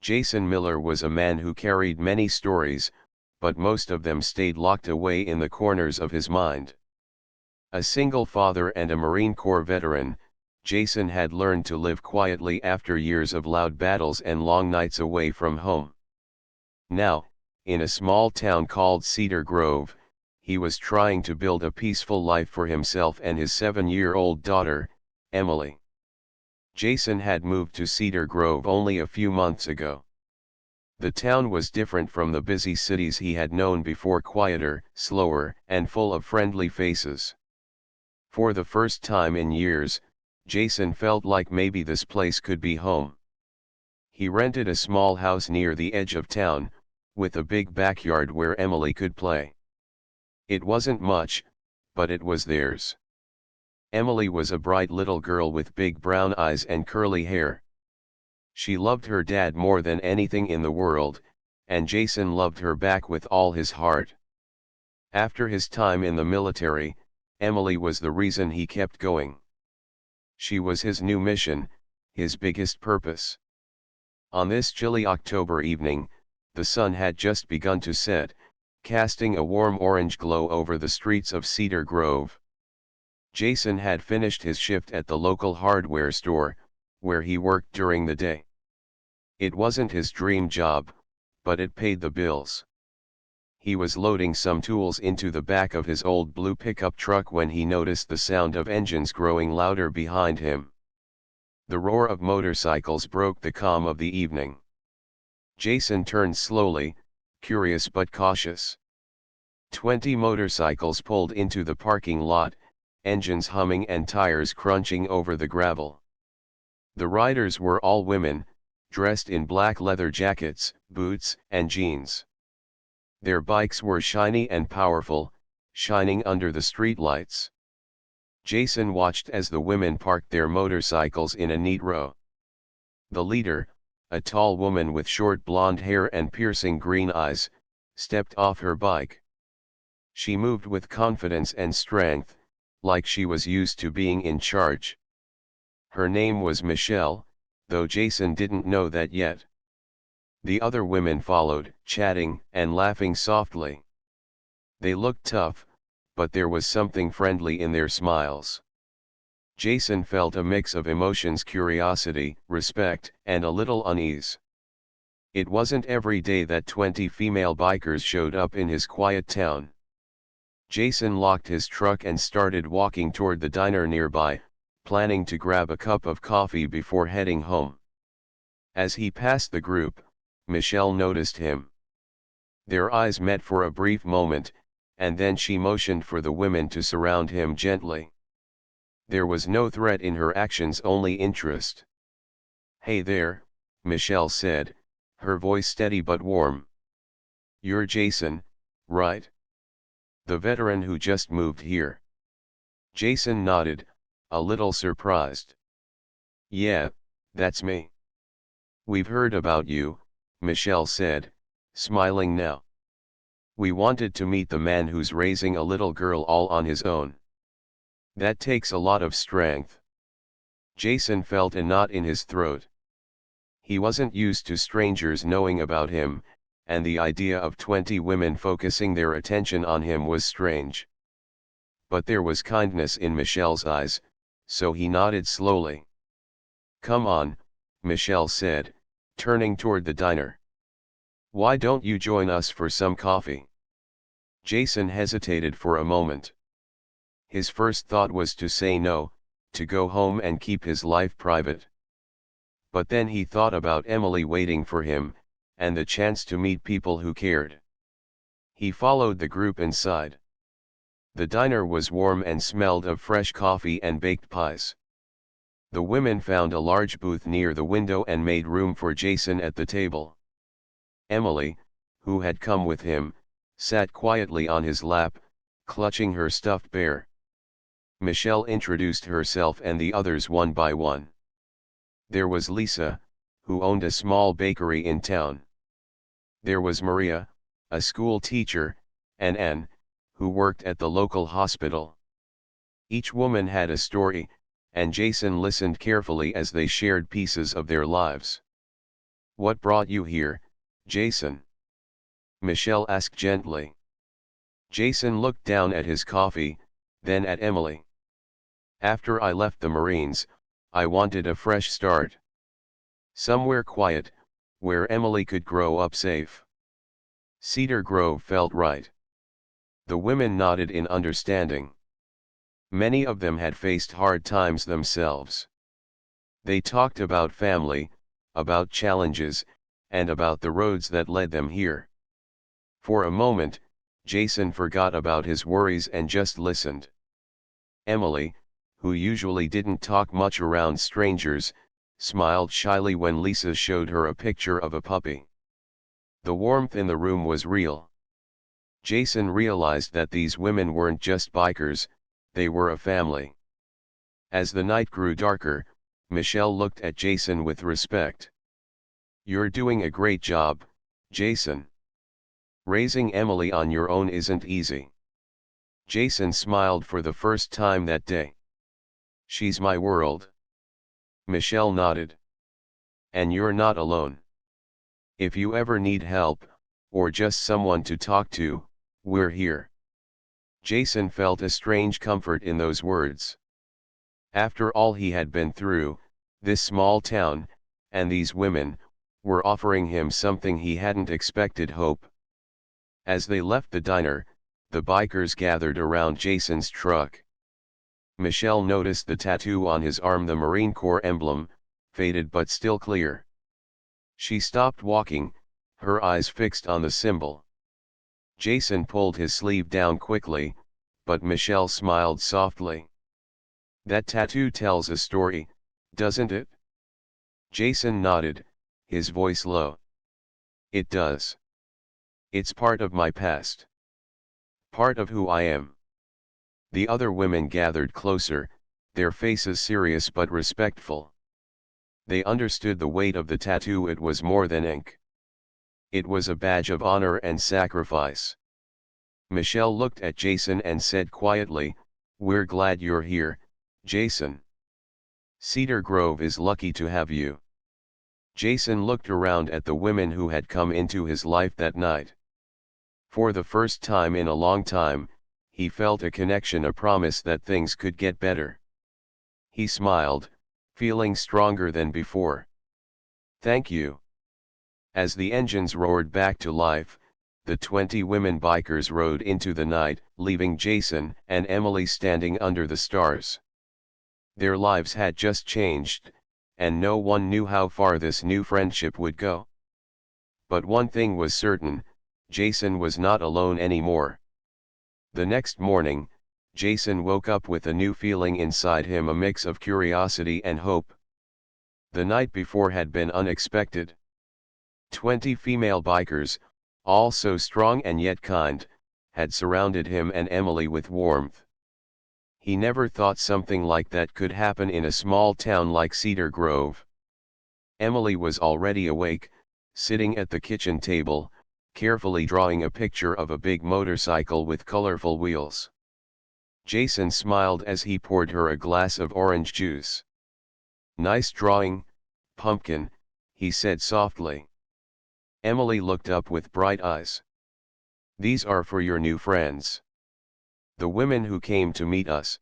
Jason Miller was a man who carried many stories, but most of them stayed locked away in the corners of his mind. A single father and a Marine Corps veteran, Jason had learned to live quietly after years of loud battles and long nights away from home. Now, in a small town called Cedar Grove, he was trying to build a peaceful life for himself and his 7-year-old daughter, Emily. Jason had moved to Cedar Grove only a few months ago. The town was different from the busy cities he had known before, quieter, slower, and full of friendly faces. For the first time in years, Jason felt like maybe this place could be home. He rented a small house near the edge of town, with a big backyard where Emily could play. It wasn't much, but it was theirs. Emily was a bright little girl with big brown eyes and curly hair. She loved her dad more than anything in the world, and Jason loved her back with all his heart. After his time in the military, Emily was the reason he kept going. She was his new mission, his biggest purpose. On this chilly October evening, the sun had just begun to set, casting a warm orange glow over the streets of Cedar Grove. Jason had finished his shift at the local hardware store, where he worked during the day. It wasn't his dream job, but it paid the bills. He was loading some tools into the back of his old blue pickup truck when he noticed the sound of engines growing louder behind him. The roar of motorcycles broke the calm of the evening. Jason turned slowly, curious but cautious. 20 motorcycles pulled into the parking lot, engines humming and tires crunching over the gravel. The riders were all women, dressed in black leather jackets, boots, and jeans. Their bikes were shiny and powerful, shining under the streetlights. Jason watched as the women parked their motorcycles in a neat row. The leader, a tall woman with short blonde hair and piercing green eyes, stepped off her bike. She moved with confidence and strength, like she was used to being in charge. Her name was Michelle, though Jason didn't know that yet. The other women followed, chatting and laughing softly. They looked tough, but there was something friendly in their smiles. Jason felt a mix of emotions: curiosity, respect, and a little unease. It wasn't every day that 20 female bikers showed up in his quiet town. Jason locked his truck and started walking toward the diner nearby, planning to grab a cup of coffee before heading home. As he passed the group, Michelle noticed him. Their eyes met for a brief moment, and then she motioned for the women to surround him gently. There was no threat in her actions, only interest. "Hey there," Michelle said, her voice steady but warm. "You're Jason, right? The veteran who just moved here?" Jason nodded, a little surprised. "Yeah, that's me. We've heard about you," Michelle said, smiling now. "We wanted to meet the man who's raising a little girl all on his own. That takes a lot of strength." Jason felt a knot in his throat. He wasn't used to strangers knowing about him, and the idea of 20 women focusing their attention on him was strange. But there was kindness in Michelle's eyes, so he nodded slowly. "Come on," Michelle said, turning toward the diner. "Why don't you join us for some coffee?" Jason hesitated for a moment. His first thought was to say no, to go home and keep his life private. But then he thought about Emily waiting for him, and the chance to meet people who cared. He followed the group inside. The diner was warm and smelled of fresh coffee and baked pies. The women found a large booth near the window and made room for Jason at the table. Emily, who had come with him, sat quietly on his lap, clutching her stuffed bear. Michelle introduced herself and the others one by one. There was Lisa, who owned a small bakery in town. There was Maria, a school teacher, and Anne, who worked at the local hospital. Each woman had a story, and Jason listened carefully as they shared pieces of their lives. "What brought you here, Jason?" Michelle asked gently. Jason looked down at his coffee, then at Emily. "After I left the Marines, I wanted a fresh start. Somewhere quiet, where Emily could grow up safe. Cedar Grove felt right." The women nodded in understanding. Many of them had faced hard times themselves. They talked about family, about challenges, and about the roads that led them here. For a moment, Jason forgot about his worries and just listened. Emily, who usually didn't talk much around strangers, smiled shyly when Lisa showed her a picture of a puppy. The warmth in the room was real. Jason realized that these women weren't just bikers, they were a family. As the night grew darker, Michelle looked at Jason with respect. "You're doing a great job, Jason. Raising Emily on your own isn't easy." Jason smiled for the first time that day. "She's my world." Michelle nodded. "And you're not alone. If you ever need help, or just someone to talk to, we're here." Jason felt a strange comfort in those words. After all he had been through, this small town, and these women, were offering him something he hadn't expected: hope. As they left the diner, the bikers gathered around Jason's truck. Michelle noticed the tattoo on his arm, the Marine Corps emblem, faded but still clear. She stopped walking, her eyes fixed on the symbol. Jason pulled his sleeve down quickly, but Michelle smiled softly. "That tattoo tells a story, doesn't it?" Jason nodded, his voice low. "It does. It's part of my past. Part of who I am." The other women gathered closer, their faces serious but respectful. They understood the weight of the tattoo. It was more than ink. It was a badge of honor and sacrifice. Michelle looked at Jason and said quietly, "We're glad you're here, Jason. Cedar Grove is lucky to have you." Jason looked around at the women who had come into his life that night. For the first time in a long time, he felt a connection, a promise that things could get better. He smiled, feeling stronger than before. "Thank you." As the engines roared back to life, the 20 women bikers rode into the night, leaving Jason and Emily standing under the stars. Their lives had just changed, and no one knew how far this new friendship would go. But one thing was certain: Jason was not alone anymore. The next morning, Jason woke up with a new feeling inside him, a mix of curiosity and hope. The night before had been unexpected. 20 female bikers, all so strong and yet kind, had surrounded him and Emily with warmth. He never thought something like that could happen in a small town like Cedar Grove. Emily was already awake, sitting at the kitchen table, carefully drawing a picture of a big motorcycle with colorful wheels. Jason smiled as he poured her a glass of orange juice. "Nice drawing, Pumpkin," he said softly. Emily looked up with bright eyes. "These are for your new friends. The women who came to meet us."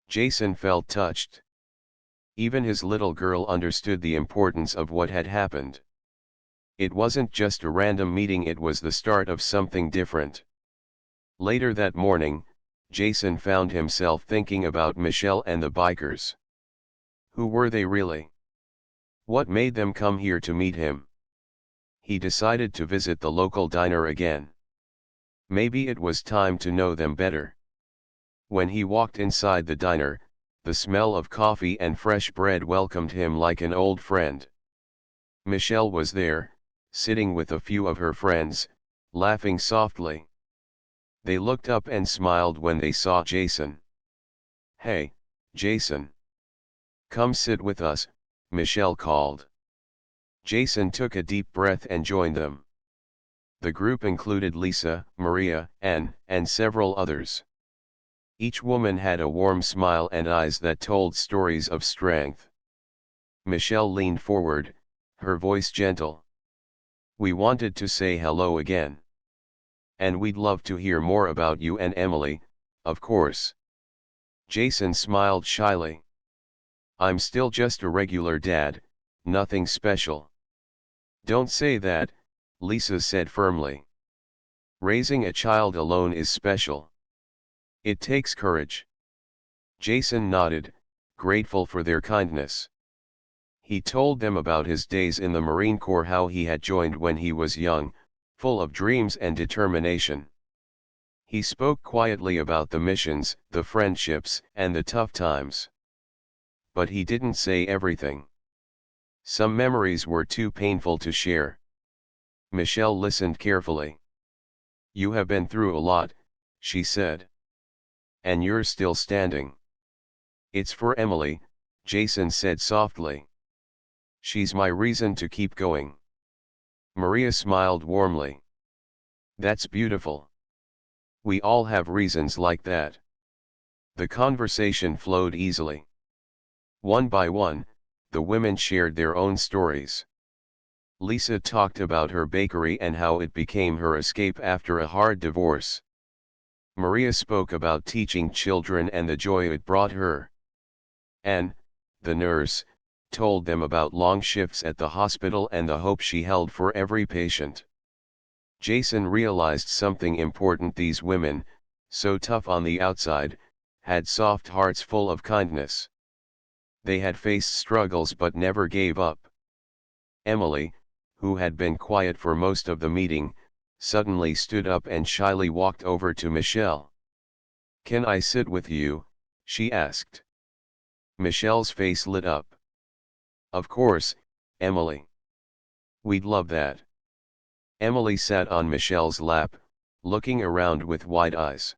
Jason felt touched. Even his little girl understood the importance of what had happened. It wasn't just a random meeting, it was the start of something different. Later that morning, Jason found himself thinking about Michelle and the bikers. Who were they really? What made them come here to meet him? He decided to visit the local diner again. Maybe it was time to know them better. When he walked inside the diner, the smell of coffee and fresh bread welcomed him like an old friend. Michelle was there, sitting with a few of her friends, laughing softly. They looked up and smiled when they saw Jason. "Hey, Jason. Come sit with us," Michelle called. Jason took a deep breath and joined them. The group included Lisa, Maria, Anne, and several others. Each woman had a warm smile and eyes that told stories of strength. Michelle leaned forward, her voice gentle. "We wanted to say hello again. And we'd love to hear more about you and Emily, of course." Jason smiled shyly. "I'm still just a regular dad, nothing special." "Don't say that," Lisa said firmly. "Raising a child alone is special. It takes courage." Jason nodded, grateful for their kindness. He told them about his days in the Marine Corps, how he had joined when he was young, full of dreams and determination. He spoke quietly about the missions, the friendships, and the tough times. But he didn't say everything. Some memories were too painful to share. Michelle listened carefully. "You have been through a lot," she said. "And you're still standing." "It's for Emily," Jason said softly. "She's my reason to keep going." Maria smiled warmly. "That's beautiful. We all have reasons like that." The conversation flowed easily. One by one, the women shared their own stories. Lisa talked about her bakery and how it became her escape after a hard divorce. Maria spoke about teaching children and the joy it brought her. Anne, the nurse, told them about long shifts at the hospital and the hope she held for every patient. Jason realized something important: these women, so tough on the outside, had soft hearts full of kindness. They had faced struggles but never gave up. Emily, who had been quiet for most of the meeting, suddenly stood up and shyly walked over to Michelle. "Can I sit with you?" she asked. Michelle's face lit up. "Of course, Emily. We'd love that." Emily sat on Michelle's lap, looking around with wide eyes.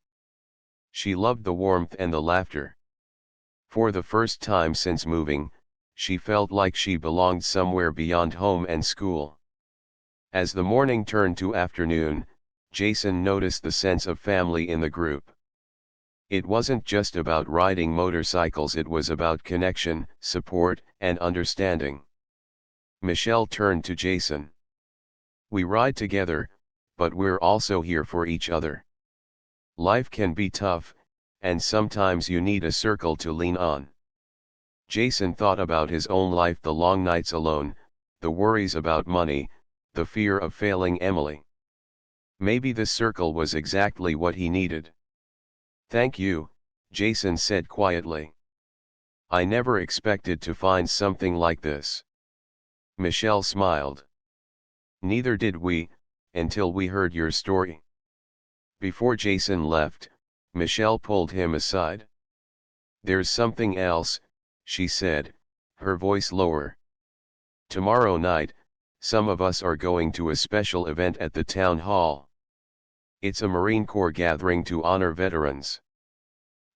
She loved the warmth and the laughter. For the first time since moving, she felt like she belonged somewhere beyond home and school. As the morning turned to afternoon, Jason noticed the sense of family in the group. It wasn't just about riding motorcycles, it was about connection, support, and understanding. Michelle turned to Jason. "We ride together, but we're also here for each other. Life can be tough, and sometimes you need a circle to lean on." Jason thought about his own life: the long nights alone, the worries about money, the fear of failing Emily. Maybe this circle was exactly what he needed. "Thank you," Jason said quietly. "I never expected to find something like this." Michelle smiled. "Neither did we, until we heard your story." Before Jason left, Michelle pulled him aside. "There's something else," she said, her voice lower. "Tomorrow night, some of us are going to a special event at the town hall. It's a Marine Corps gathering to honor veterans.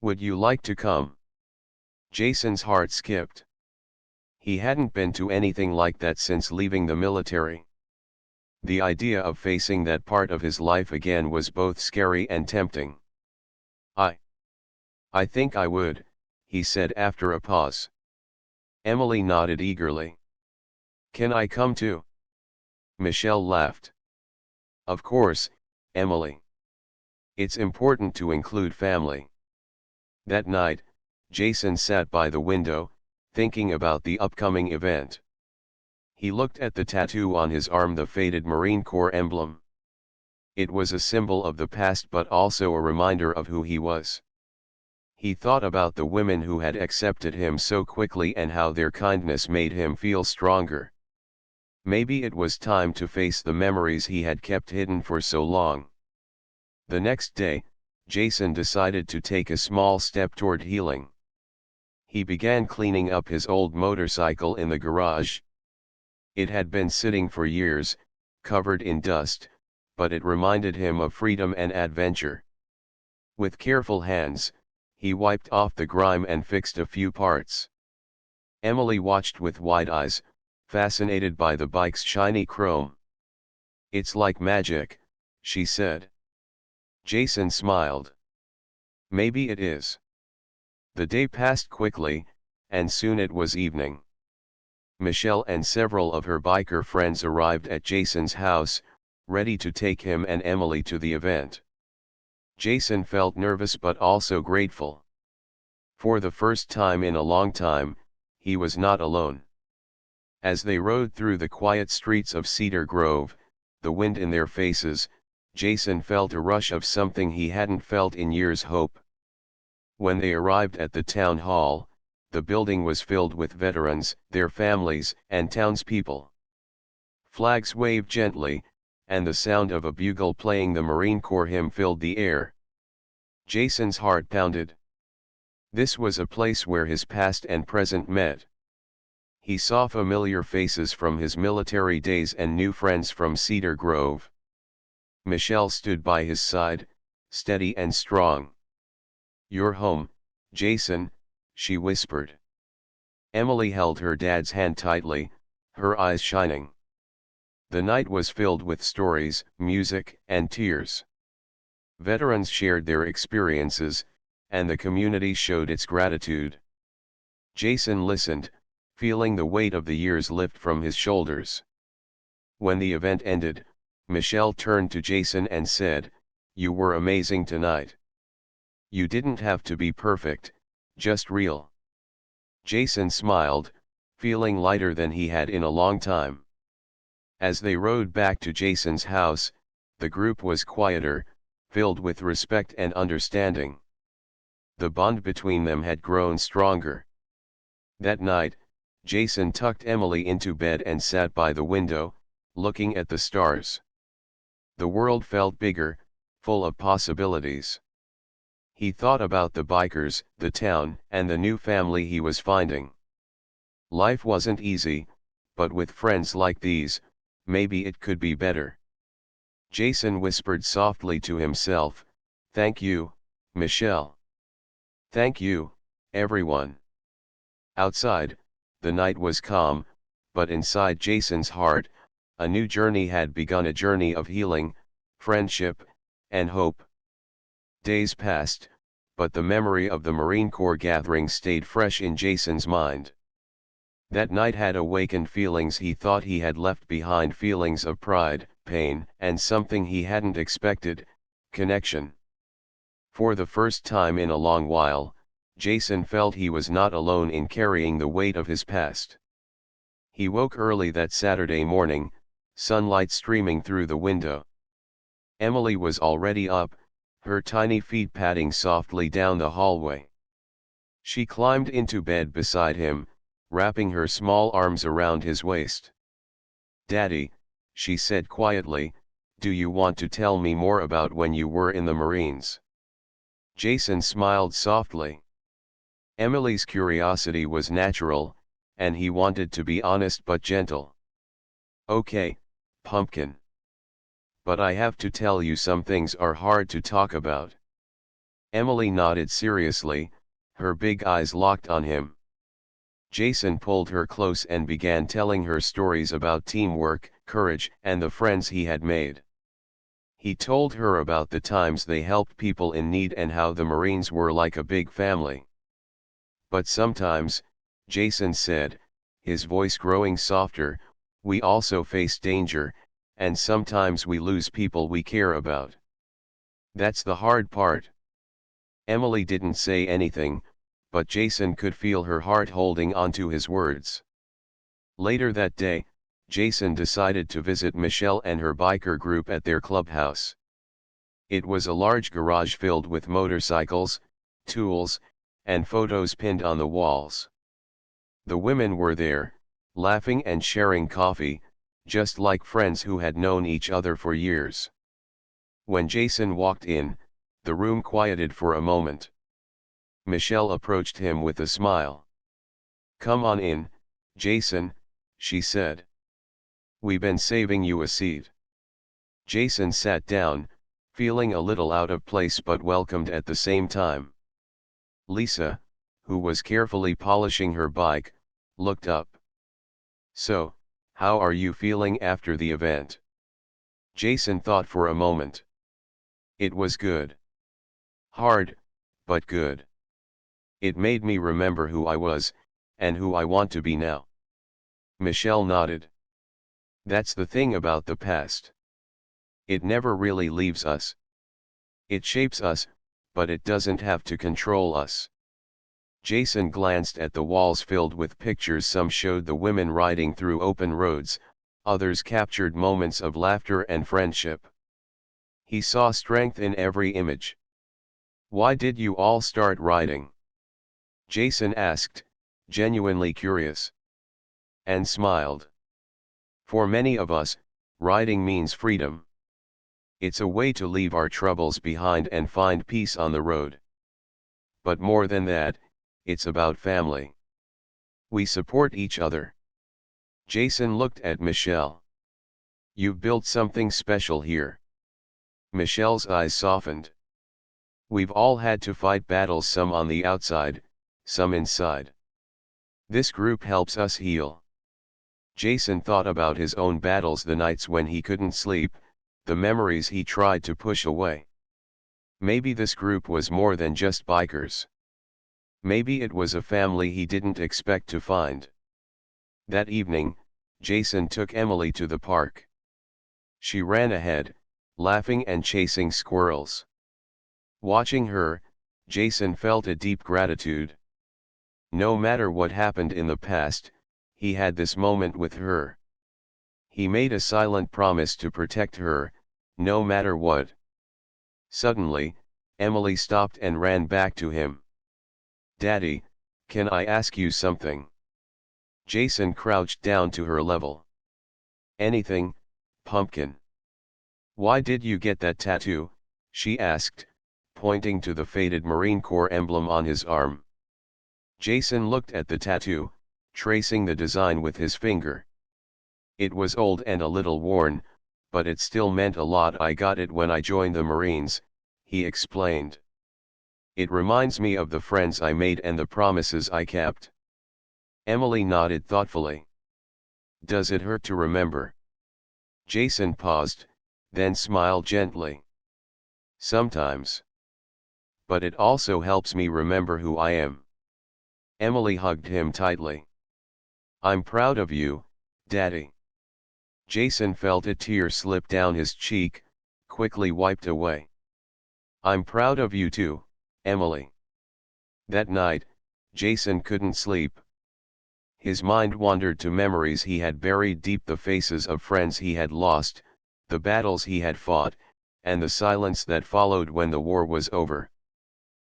Would you like to come?" Jason's heart skipped. He hadn't been to anything like that since leaving the military. The idea of facing that part of his life again was both scary and tempting. I think I would," he said after a pause. Emily nodded eagerly. "Can I come too?" Michelle laughed. "Of course, Emily. It's important to include family." That night, Jason sat by the window, thinking about the upcoming event. He looked at the tattoo on his arm, the faded Marine Corps emblem. It was a symbol of the past but also a reminder of who he was. He thought about the women who had accepted him so quickly and how their kindness made him feel stronger. Maybe it was time to face the memories he had kept hidden for so long. The next day, Jason decided to take a small step toward healing. He began cleaning up his old motorcycle in the garage. It had been sitting for years, covered in dust, but it reminded him of freedom and adventure. With careful hands, he wiped off the grime and fixed a few parts. Emily watched with wide eyes, fascinated by the bike's shiny chrome. "It's like magic," she said. Jason smiled. "Maybe it is." The day passed quickly, and soon it was evening. Michelle and several of her biker friends arrived at Jason's house, ready to take him and Emily to the event. Jason felt nervous but also grateful. For the first time in a long time, he was not alone. As they rode through the quiet streets of Cedar Grove, the wind in their faces, Jason felt a rush of something he hadn't felt in years: hope. When they arrived at the town hall, the building was filled with veterans, their families, and townspeople. Flags waved gently, and the sound of a bugle playing the Marine Corps hymn filled the air. Jason's heart pounded. This was a place where his past and present met. He saw familiar faces from his military days and new friends from Cedar Grove. Michelle stood by his side, steady and strong. "You're home, Jason," she whispered. Emily held her dad's hand tightly, her eyes shining. The night was filled with stories, music, and tears. Veterans shared their experiences, and the community showed its gratitude. Jason listened, feeling the weight of the years lift from his shoulders. When the event ended, Michelle turned to Jason and said, "You were amazing tonight. You didn't have to be perfect, just real." Jason smiled, feeling lighter than he had in a long time. As they rode back to Jason's house, the group was quieter, filled with respect and understanding. The bond between them had grown stronger. That night, Jason tucked Emily into bed and sat by the window, looking at the stars. The world felt bigger, full of possibilities. He thought about the bikers, the town, and the new family he was finding. Life wasn't easy, but with friends like these, maybe it could be better. Jason whispered softly to himself, "Thank you, Michelle. Thank you, everyone." Outside, the night was calm, but inside Jason's heart, a new journey had begun, a journey of healing, friendship, and hope. Days passed, but the memory of the Marine Corps gathering stayed fresh in Jason's mind. That night had awakened feelings he thought he had left behind, feelings of pride, pain, and something he hadn't expected: connection. For the first time in a long while, Jason felt he was not alone in carrying the weight of his past. He woke early that Saturday morning, sunlight streaming through the window. Emily was already up, her tiny feet padding softly down the hallway. She climbed into bed beside him, wrapping her small arms around his waist. "Daddy," she said quietly, "do you want to tell me more about when you were in the Marines?" Jason smiled softly. Emily's curiosity was natural, and he wanted to be honest but gentle. "Okay, pumpkin. But I have to tell you, some things are hard to talk about." Emily nodded seriously, her big eyes locked on him. Jason pulled her close and began telling her stories about teamwork, courage, and the friends he had made. He told her about the times they helped people in need and how the Marines were like a big family. "But sometimes," Jason said, his voice growing softer, "we also face danger, and sometimes we lose people we care about. That's the hard part." Emily didn't say anything, but Jason could feel her heart holding onto his words. Later that day, Jason decided to visit Michelle and her biker group at their clubhouse. It was a large garage filled with motorcycles, tools, and photos pinned on the walls. The women were there, laughing and sharing coffee, just like friends who had known each other for years. When Jason walked in, the room quieted for a moment. Michelle approached him with a smile. "Come on in, Jason," she said. "We've been saving you a seat." Jason sat down, feeling a little out of place but welcomed at the same time. Lisa, who was carefully polishing her bike, looked up. "So, how are you feeling after the event?" Jason thought for a moment. "It was good. Hard, but good. It made me remember who I was, and who I want to be now." Michelle nodded. That's the thing about the past. It never really leaves us. It shapes us, but it doesn't have to control us. Jason glanced at the walls filled with pictures. Some showed the women riding through open roads, others captured moments of laughter and friendship. He saw strength in every image. Why did you all start riding? Jason asked, genuinely curious. And smiled. For many of us, riding means freedom. It's a way to leave our troubles behind and find peace on the road. But more than that, it's about family. We support each other. Jason looked at Michelle. You've built something special here. Michelle's eyes softened. We've all had to fight battles, some on the outside, some inside. This group helps us heal. Jason thought about his own battles, the nights when he couldn't sleep, the memories he tried to push away. Maybe this group was more than just bikers. Maybe it was a family he didn't expect to find. That evening, Jason took Emily to the park. She ran ahead, laughing and chasing squirrels. Watching her, Jason felt a deep gratitude. No matter what happened in the past, he had this moment with her. He made a silent promise to protect her, no matter what. Suddenly, Emily stopped and ran back to him. Daddy, can I ask you something? Jason crouched down to her level. Anything, pumpkin. Why did you get that tattoo? She asked, pointing to the faded Marine Corps emblem on his arm. Jason looked at the tattoo, tracing the design with his finger. It was old and a little worn, but it still meant a lot. I got it when I joined the Marines, he explained. It reminds me of the friends I made and the promises I kept. Emily nodded thoughtfully. Does it hurt to remember? Jason paused, then smiled gently. Sometimes. But it also helps me remember who I am. Emily hugged him tightly. I'm proud of you, Daddy. Jason felt a tear slip down his cheek, quickly wiped away. I'm proud of you too, Emily. That night, Jason couldn't sleep. His mind wandered to memories he had buried deep, the faces of friends he had lost, the battles he had fought, and the silence that followed when the war was over.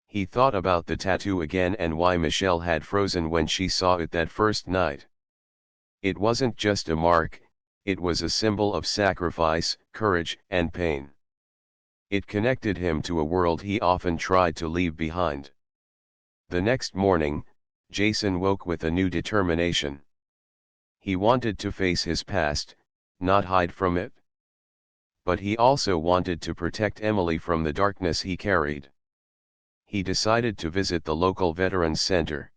He thought about the tattoo again and why Michelle had frozen when she saw it that first night. It wasn't just a mark, it was a symbol of sacrifice, courage, and pain. It connected him to a world he often tried to leave behind. The next morning, Jason woke with a new determination. He wanted to face his past, not hide from it. But he also wanted to protect Emily from the darkness he carried. He decided to visit the local Veterans Center.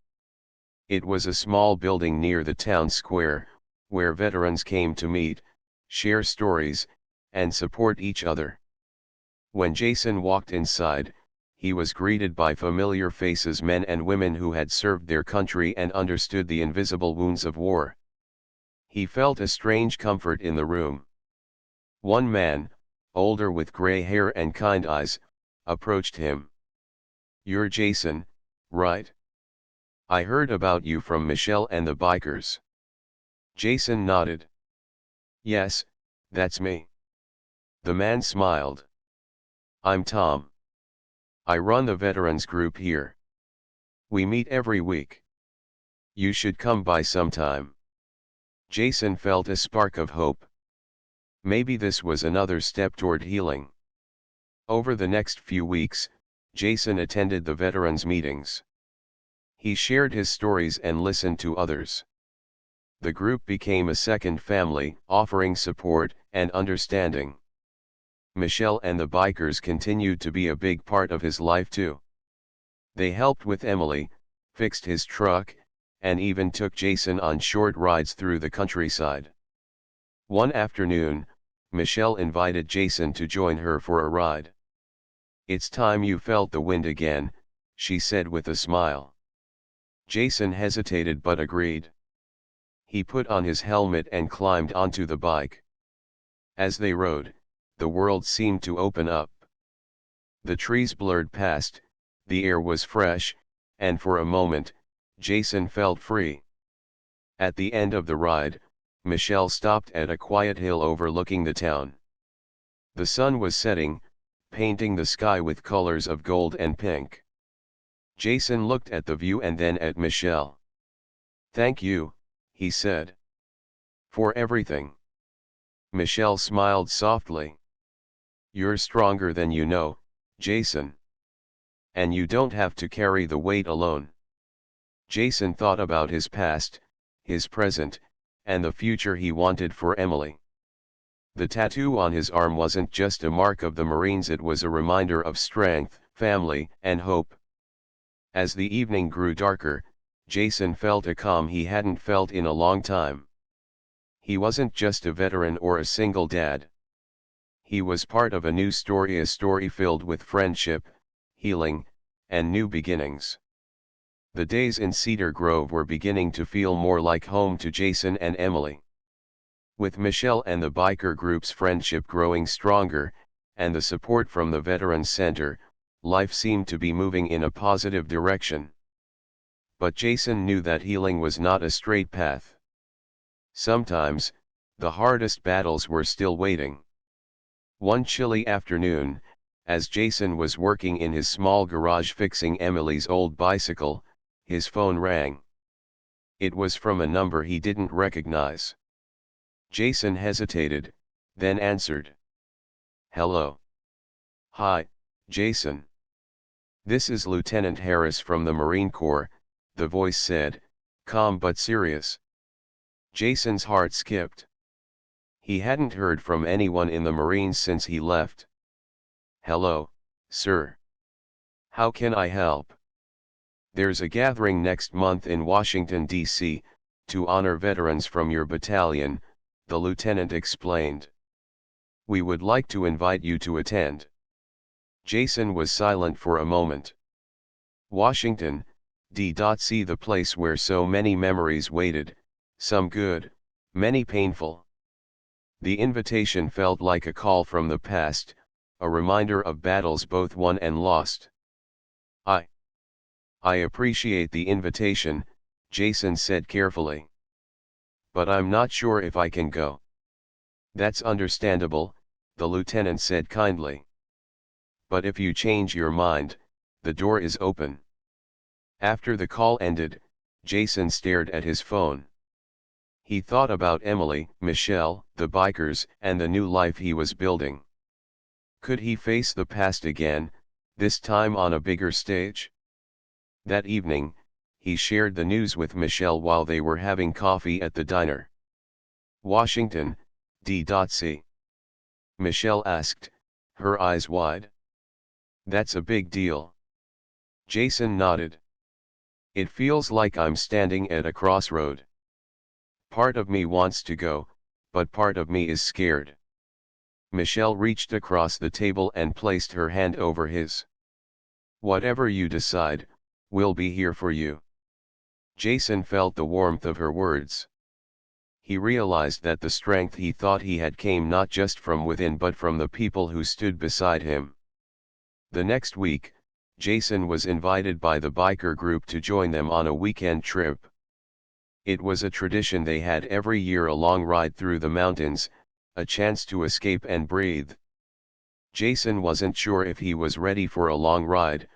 It was a small building near the town square, where veterans came to meet, share stories, and support each other. When Jason walked inside, he was greeted by familiar faces, men and women who had served their country and understood the invisible wounds of war. He felt a strange comfort in the room. One man, older with gray hair and kind eyes, approached him. You're Jason, right? I heard about you from Michelle and the bikers. Jason nodded. Yes, that's me. The man smiled. I'm Tom. I run the veterans group here. We meet every week. You should come by sometime. Jason felt a spark of hope. Maybe this was another step toward healing. Over the next few weeks, Jason attended the veterans meetings. He shared his stories and listened to others. The group became a second family, offering support and understanding. Michelle and the bikers continued to be a big part of his life too. They helped with Emily, fixed his truck, and even took Jason on short rides through the countryside. One afternoon, Michelle invited Jason to join her for a ride. It's time you felt the wind again, she said with a smile. Jason hesitated but agreed. He put on his helmet and climbed onto the bike. As they rode, the world seemed to open up. The trees blurred past, the air was fresh, and for a moment, Jason felt free. At the end of the ride, Michelle stopped at a quiet hill overlooking the town. The sun was setting, painting the sky with colors of gold and pink. Jason looked at the view and then at Michelle. "Thank you," he said. "For everything." Michelle smiled softly. "You're stronger than you know, Jason. And you don't have to carry the weight alone." Jason thought about his past, his present, and the future he wanted for Emily. The tattoo on his arm wasn't just a mark of the Marines, it was a reminder of strength, family, and hope. As the evening grew darker, Jason felt a calm he hadn't felt in a long time. He wasn't just a veteran or a single dad. He was part of a new story, a story filled with friendship, healing, and new beginnings. The days in Cedar Grove were beginning to feel more like home to Jason and Emily. With Michelle and the biker group's friendship growing stronger, and the support from the Veterans Center, life seemed to be moving in a positive direction. But Jason knew that healing was not a straight path. Sometimes, the hardest battles were still waiting. One chilly afternoon, as Jason was working in his small garage fixing Emily's old bicycle, his phone rang. It was from a number he didn't recognize. Jason hesitated, then answered. "Hello." "Hi, Jason. This is Lieutenant Harris from the Marine Corps," the voice said, calm but serious. Jason's heart skipped. He hadn't heard from anyone in the Marines since he left. "Hello, sir. How can I help?" "There's a gathering next month in Washington, D.C., to honor veterans from your battalion," the lieutenant explained. "We would like to invite you to attend." Jason was silent for a moment. Washington, D.C., the place where so many memories waited, some good, many painful. The invitation felt like a call from the past, a reminder of battles both won and lost. I appreciate the invitation," Jason said carefully. "But I'm not sure if I can go." "That's understandable," the lieutenant said kindly. "But if you change your mind, the door is open." After the call ended, Jason stared at his phone. He thought about Emily, Michelle, the bikers, and the new life he was building. Could he face the past again, this time on a bigger stage? That evening, he shared the news with Michelle while they were having coffee at the diner. "Washington, D.C." Michelle asked, her eyes wide. "That's a big deal." Jason nodded. "It feels like I'm standing at a crossroad. Part of me wants to go, but part of me is scared." Michelle reached across the table and placed her hand over his. "Whatever you decide, we'll be here for you." Jason felt the warmth of her words. He realized that the strength he thought he had came not just from within but from the people who stood beside him. The next week, Jason was invited by the biker group to join them on a weekend trip. It was a tradition they had every year, a long ride through the mountains, a chance to escape and breathe. Jason wasn't sure if he was ready for a long ride,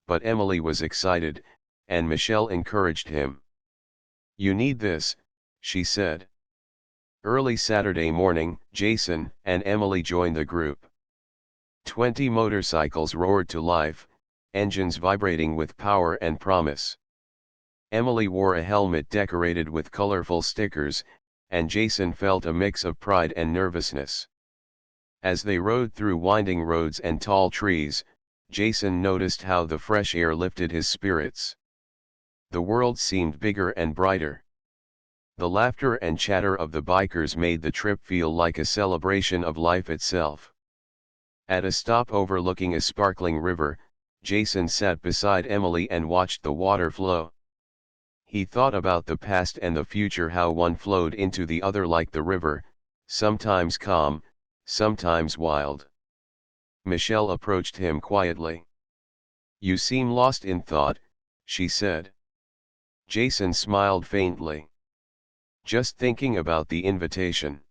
but Emily was excited, and Michelle encouraged him. "You need this," she said. Early Saturday morning, Jason and Emily joined the group. 20 motorcycles roared to life, engines vibrating with power and promise. Emily wore a helmet decorated with colorful stickers, and Jason felt a mix of pride and nervousness. As they rode through winding roads and tall trees, Jason noticed how the fresh air lifted his spirits. The world seemed bigger and brighter. The laughter and chatter of the bikers made the trip feel like a celebration of life itself. At a stop overlooking a sparkling river, Jason sat beside Emily and watched the water flow. He thought about the past and the future, how one flowed into the other like the river, sometimes calm, sometimes wild. Michelle approached him quietly. "You seem lost in thought," she said. Jason smiled faintly. "Just thinking about the invitation.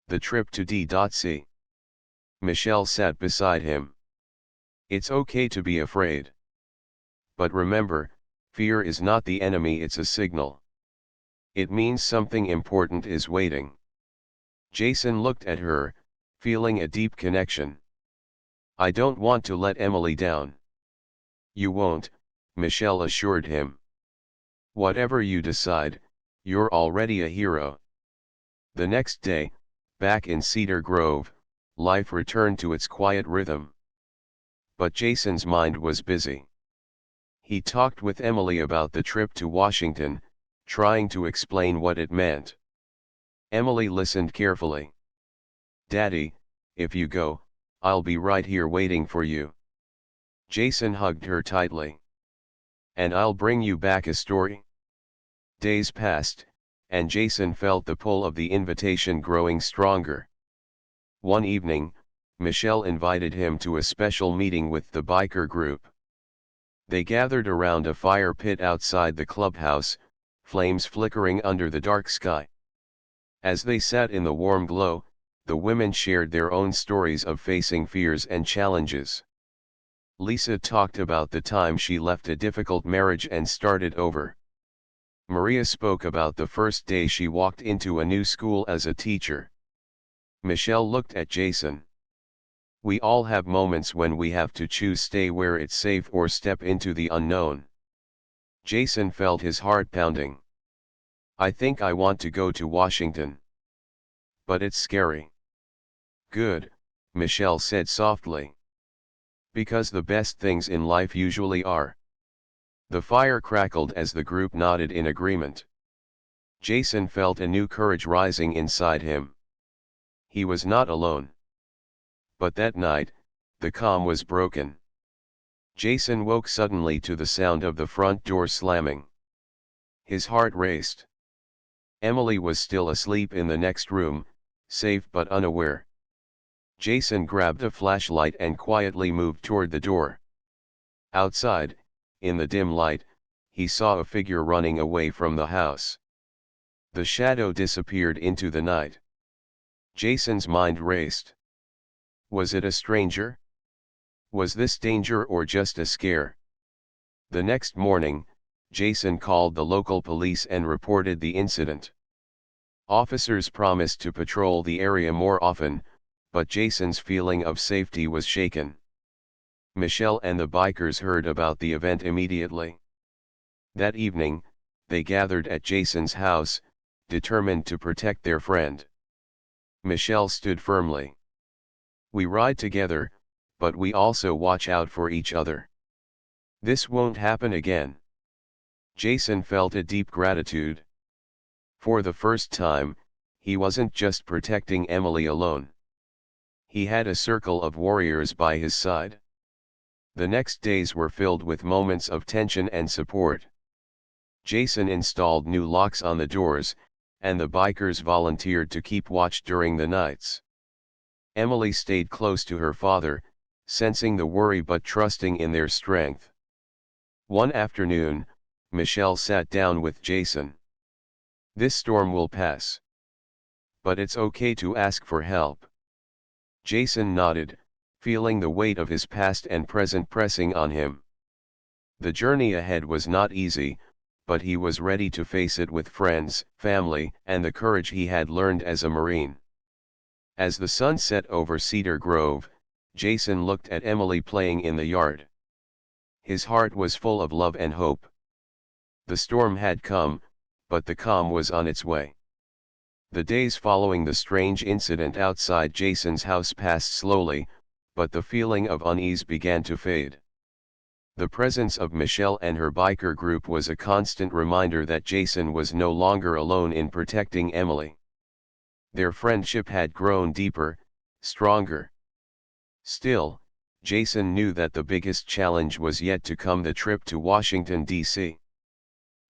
The trip to D.C. Michelle sat beside him. "It's okay to be afraid. But remember, fear is not the enemy, it's a signal. It means something important is waiting." Jason looked at her, feeling a deep connection. "I don't want to let Emily down." "You won't," Michelle assured him. "Whatever you decide, you're already a hero." The next day, back in Cedar Grove, life returned to its quiet rhythm. But Jason's mind was busy. He talked with Emily about the trip to Washington, trying to explain what it meant. Emily listened carefully. "Daddy, if you go, I'll be right here waiting for you." Jason hugged her tightly. "And I'll bring you back a story." Days passed, and Jason felt the pull of the invitation growing stronger. One evening, Michelle invited him to a special meeting with the biker group. They gathered around a fire pit outside the clubhouse, flames flickering under the dark sky. As they sat in the warm glow, the women shared their own stories of facing fears and challenges. Lisa talked about the time she left a difficult marriage and started over. Maria spoke about the first day she walked into a new school as a teacher. Michelle looked at Jason. "We all have moments when we have to choose stay where it's safe or step into the unknown." Jason felt his heart pounding. "I think I want to go to Washington. But it's scary." "Good," Michelle said softly. "Because the best things in life usually are." The fire crackled as the group nodded in agreement. Jason felt a new courage rising inside him. He was not alone. But that night, the calm was broken. Jason woke suddenly to the sound of the front door slamming. His heart raced. Emily was still asleep in the next room, safe but unaware. Jason grabbed a flashlight and quietly moved toward the door. Outside, in the dim light, he saw a figure running away from the house. The shadow disappeared into the night. Jason's mind raced. Was it a stranger? Was this danger or just a scare? The next morning, Jason called the local police and reported the incident. Officers promised to patrol the area more often, but Jason's feeling of safety was shaken. Michelle and the bikers heard about the event immediately. That evening, they gathered at Jason's house, determined to protect their friend. Michelle stood firmly. "We ride together, but we also watch out for each other. This won't happen again." Jason felt a deep gratitude. For the first time, he wasn't just protecting Emily alone. He had a circle of warriors by his side. The next days were filled with moments of tension and support. Jason installed new locks on the doors, and the bikers volunteered to keep watch during the nights. Emily stayed close to her father, sensing the worry but trusting in their strength. One afternoon, Michelle sat down with Jason. "This storm will pass. But it's okay to ask for help." Jason nodded, feeling the weight of his past and present pressing on him. The journey ahead was not easy, but he was ready to face it with friends, family, and the courage he had learned as a Marine. As the sun set over Cedar Grove, Jason looked at Emily playing in the yard. His heart was full of love and hope. The storm had come, but the calm was on its way. The days following the strange incident outside Jason's house passed slowly, but the feeling of unease began to fade. The presence of Michelle and her biker group was a constant reminder that Jason was no longer alone in protecting Emily. Their friendship had grown deeper, stronger. Still, Jason knew that the biggest challenge was yet to come: the trip to Washington, D.C.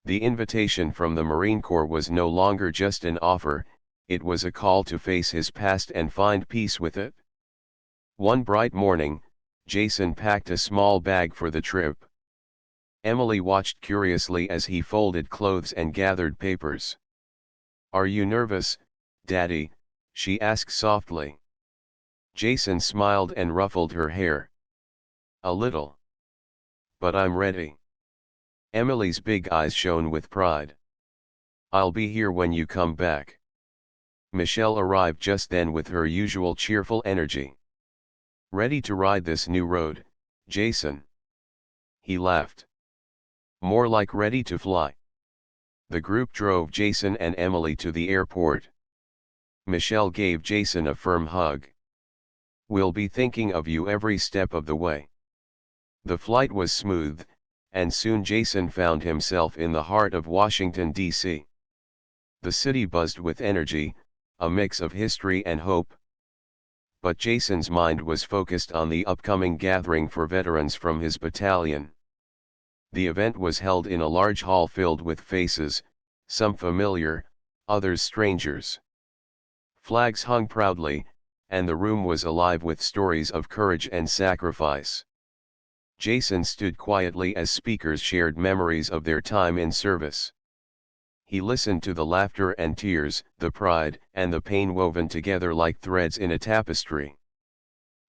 The invitation from the Marine Corps was no longer just an offer, it was a call to face his past and find peace with it. One bright morning, Jason packed a small bag for the trip. Emily watched curiously as he folded clothes and gathered papers. "Are you nervous, Daddy?" she asked softly. Jason smiled and ruffled her hair. "A little. But I'm ready." Emily's big eyes shone with pride. "I'll be here when you come back." Michelle arrived just then with her usual cheerful energy. "Ready to ride this new road, Jason?" He laughed. "More like ready to fly." The group drove Jason and Emily to the airport. Michelle gave Jason a firm hug. "We'll be thinking of you every step of the way." The flight was smooth, and soon Jason found himself in the heart of Washington, D.C. The city buzzed with energy, a mix of history and hope. But Jason's mind was focused on the upcoming gathering for veterans from his battalion. The event was held in a large hall filled with faces, some familiar, others strangers. Flags hung proudly, and the room was alive with stories of courage and sacrifice. Jason stood quietly as speakers shared memories of their time in service. He listened to the laughter and tears, the pride and the pain woven together like threads in a tapestry.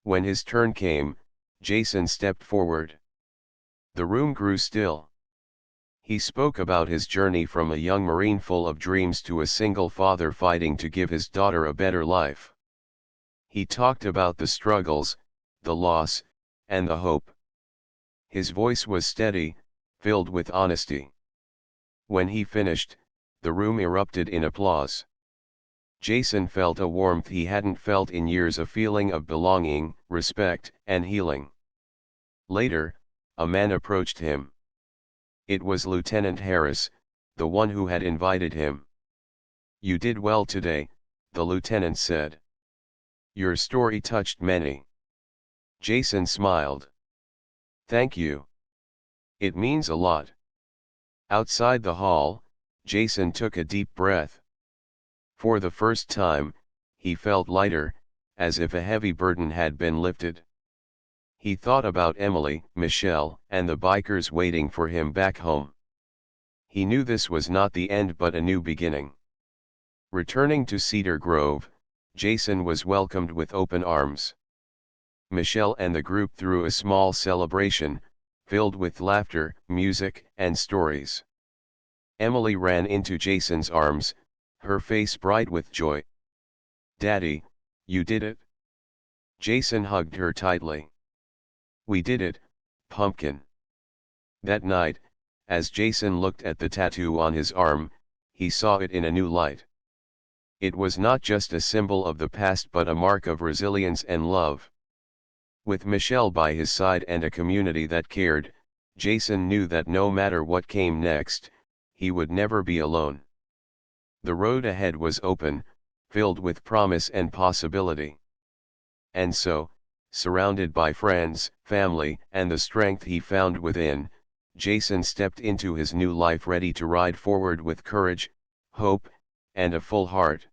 When his turn came, Jason stepped forward. The room grew still. He spoke about his journey from a young Marine full of dreams to a single father fighting to give his daughter a better life. He talked about the struggles, the loss, and the hope. His voice was steady, filled with honesty. When he finished, the room erupted in applause. Jason felt a warmth he hadn't felt in years, a feeling of belonging, respect, and healing. Later, a man approached him. It was Lieutenant Harris, the one who had invited him. "You did well today," the lieutenant said. "Your story touched many." Jason smiled. "Thank you. It means a lot." Outside the hall, Jason took a deep breath. For the first time, he felt lighter, as if a heavy burden had been lifted. He thought about Emily, Michelle, and the bikers waiting for him back home. He knew this was not the end but a new beginning. Returning to Cedar Grove, Jason was welcomed with open arms. Michelle and the group threw a small celebration, filled with laughter, music, and stories. Emily ran into Jason's arms, her face bright with joy. "Daddy, you did it." Jason hugged her tightly. "We did it, pumpkin." That night, as Jason looked at the tattoo on his arm, he saw it in a new light. It was not just a symbol of the past but a mark of resilience and love. With Michelle by his side and a community that cared, Jason knew that no matter what came next, he would never be alone. The road ahead was open, filled with promise and possibility. And so, surrounded by friends, family, and the strength he found within, Jason stepped into his new life ready to ride forward with courage, hope, and a full heart.